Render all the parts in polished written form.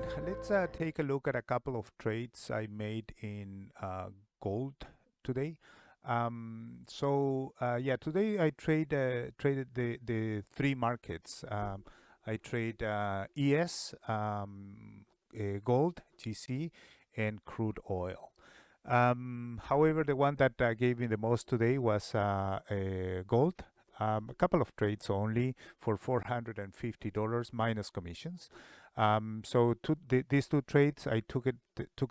Let's take a look at a couple of trades I made in gold today. Yeah, today I traded the three markets. I trade ES, gold, GC, and crude oil. However, the one that gave me the most today was gold. A couple of trades only for $450 minus commissions. These two trades, I took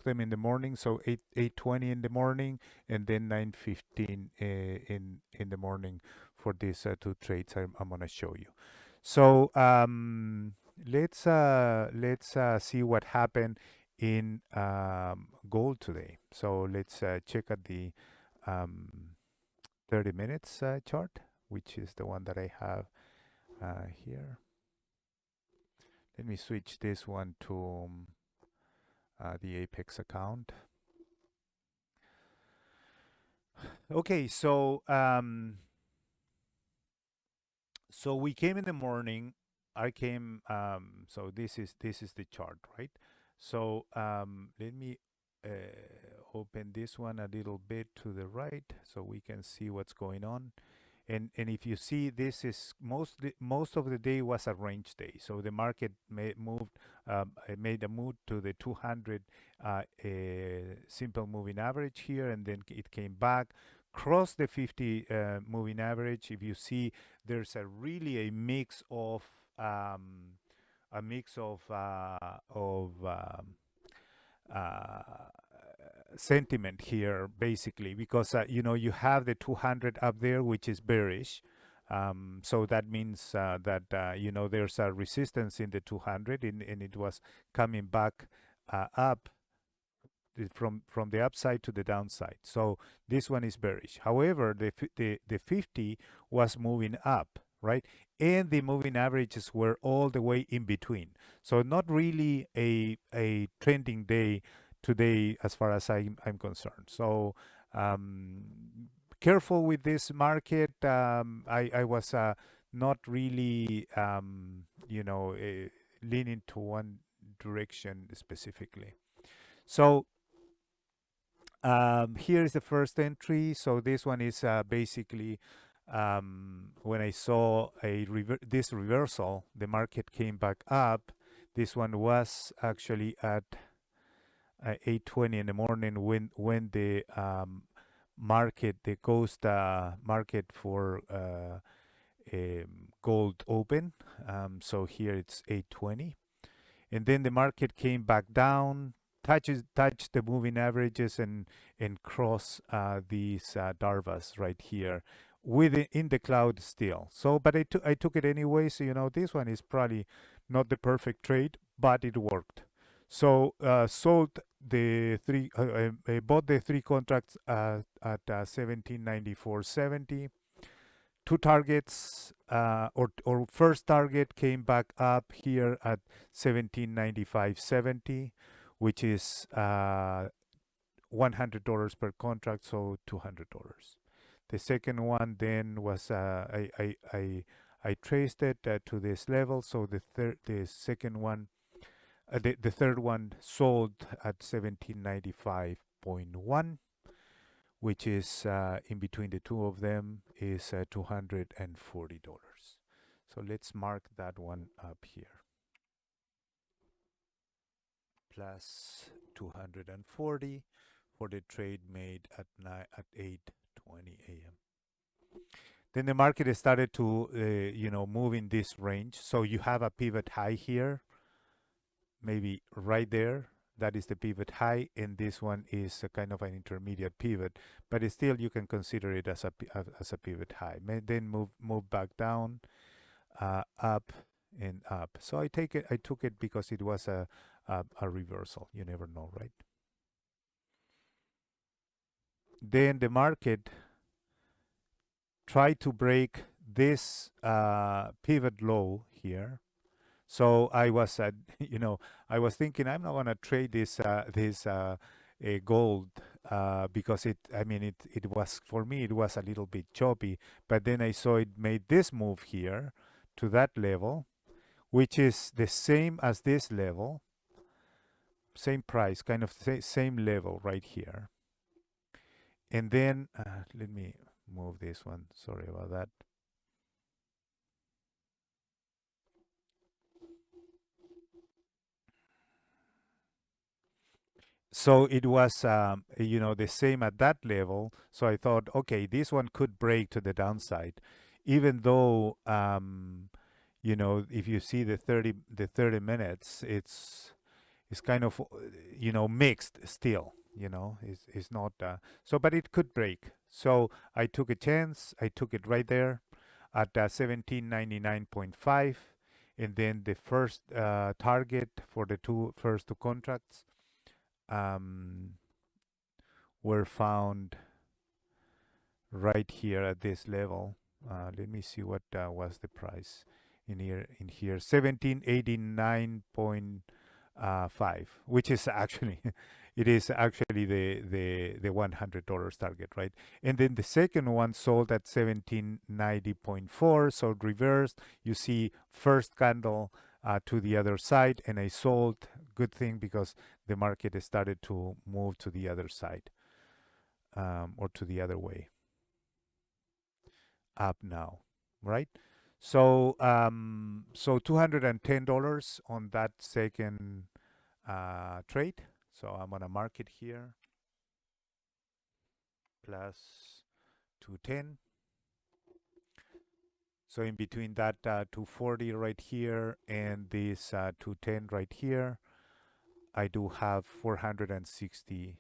them in the morning, so 8:20 in the morning, and then 9:15 in the morning for these two trades I'm gonna show you. So let's see what happened in gold today. So let's check at the um, 30 minutes chart, which is the one that I have here. Let me switch this one to the Apex account. Okay, so we came in the morning. I came. This is the chart, right? So let me open this one a little bit to the right so we can see what's going on. And if you see, this is most of the day was a range day. So the market made a move to the 200 simple moving average here, and then it came back, crossed the 50 moving average. If you see, there's a really a mix of uh, sentiment here, basically, because you have the 200 up there, which is bearish. So that means that there's a resistance in the 200, and it was coming back up from the upside to the downside. So this one is bearish. However, the 50 was moving up, right? And the moving averages were all the way in between. So not really a trending day today as far as I'm concerned. So um, careful with this market. I was not really leaning to one direction specifically. So here is the first entry. So this one is basically when I saw this reversal, the market came back up. This one was actually at 8:20 in the morning when the the ghost market for gold open. So here it's 8:20, and then the market came back down, touched the moving averages, and cross these darvas right here in the cloud still. So, but I took it anyway. So this one is probably not the perfect trade, but it worked. So sold the three, bought the three contracts at 1794.70. Two targets, or first target came back up here at 1795.70, which is $100 per contract, so $200. The second one then was I traced it to this level, so the second one, the third one sold at 1795.1, which is in between the two of them is $240. So let's mark that one up here. Plus 240 for the trade made at 8:20 a.m. Then the market started to move in this range. So you have a pivot high here, maybe right there. That is the pivot high, and this one is a kind of an intermediate pivot, but still you can consider it as a pivot high. Then move back down, up and up. So I took it because it was a reversal. You never know, right? Then the market tried to break this pivot low here. So I was I was thinking I'm not gonna trade this gold because it was, for me, it was a little bit choppy. But then I saw it made this move here to that level, which is the same as this level. same price, kind of same level right here. And then let me move this one. Sorry about that. So it was, the same at that level. So I thought, okay, this one could break to the downside, even though, if you see the 30 minutes, it's kind of, mixed still. It's not so, but it could break. So I took a chance. I took it right there at 1799.5, and then the first target for the first two contracts um, were found right here at this level. Let me see what was the price in here 1789.5, which is actually it is actually the $100 target, right? And then the second one sold at 1790.4, so reversed. You see first candle to the other side, and I sold. Good thing, because the market has started to move to the other side, or to the other way, up now, right? So $210 on that second trade. So I'm gonna mark it here, plus 210. So in between that 240 right here and this 210 right here, I do have $460.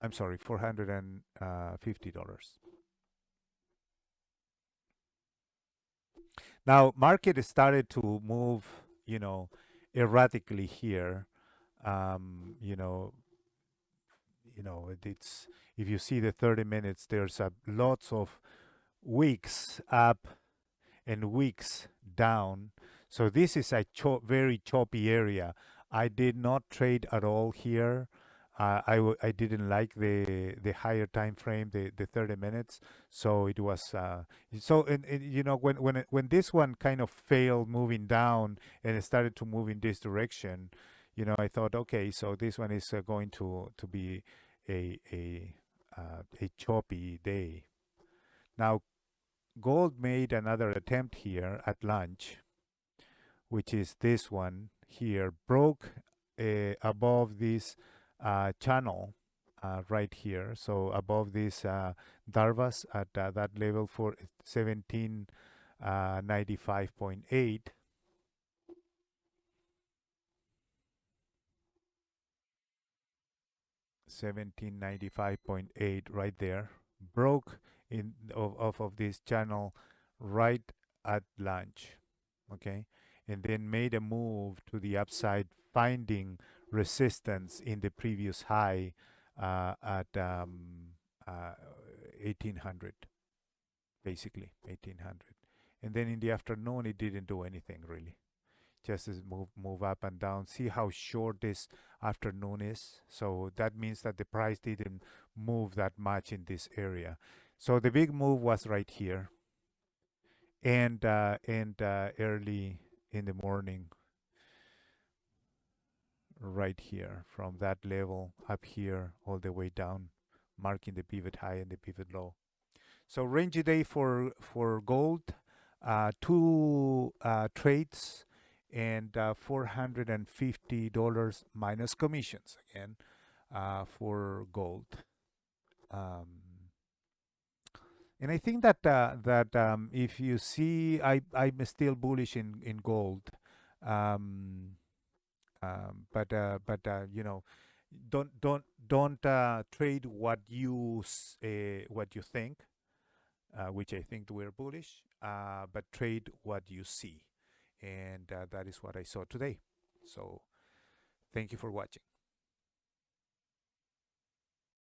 I'm sorry, $450. Now, market started to move, erratically here. Um, you know, it's, if you see the 30 minutes, there's lots of weeks up and weeks down. So this is a very choppy area. I did not trade at all here. I didn't like the higher time frame, the 30 minutes. So it was and when this one kind of failed moving down and it started to move in this direction, I thought, okay, so this one is going to be a choppy day. Now, gold made another attempt here at lunch, which is this one here, broke above this channel right here. So above this Darvas at that level for 1795.8. 1795.8 right there, broke in of this channel right at lunch, okay, and then made a move to the upside, finding resistance in the previous high at uh, 1800, basically 1800. And then in the afternoon it didn't do anything really, just as move up and down. See how short this afternoon is. So that means that the price didn't move that much in this area. So the big move was right here, and early in the morning, right here, from that level up here all the way down, marking the pivot high and the pivot low. So rangy day for gold, two trades, and $450 minus commissions again for gold. Um, and I think that if you see, I'm still bullish in gold. Um, but don't trade what you think, which I think we're bullish, but trade what you see. And that is what I saw today. So thank you for watching.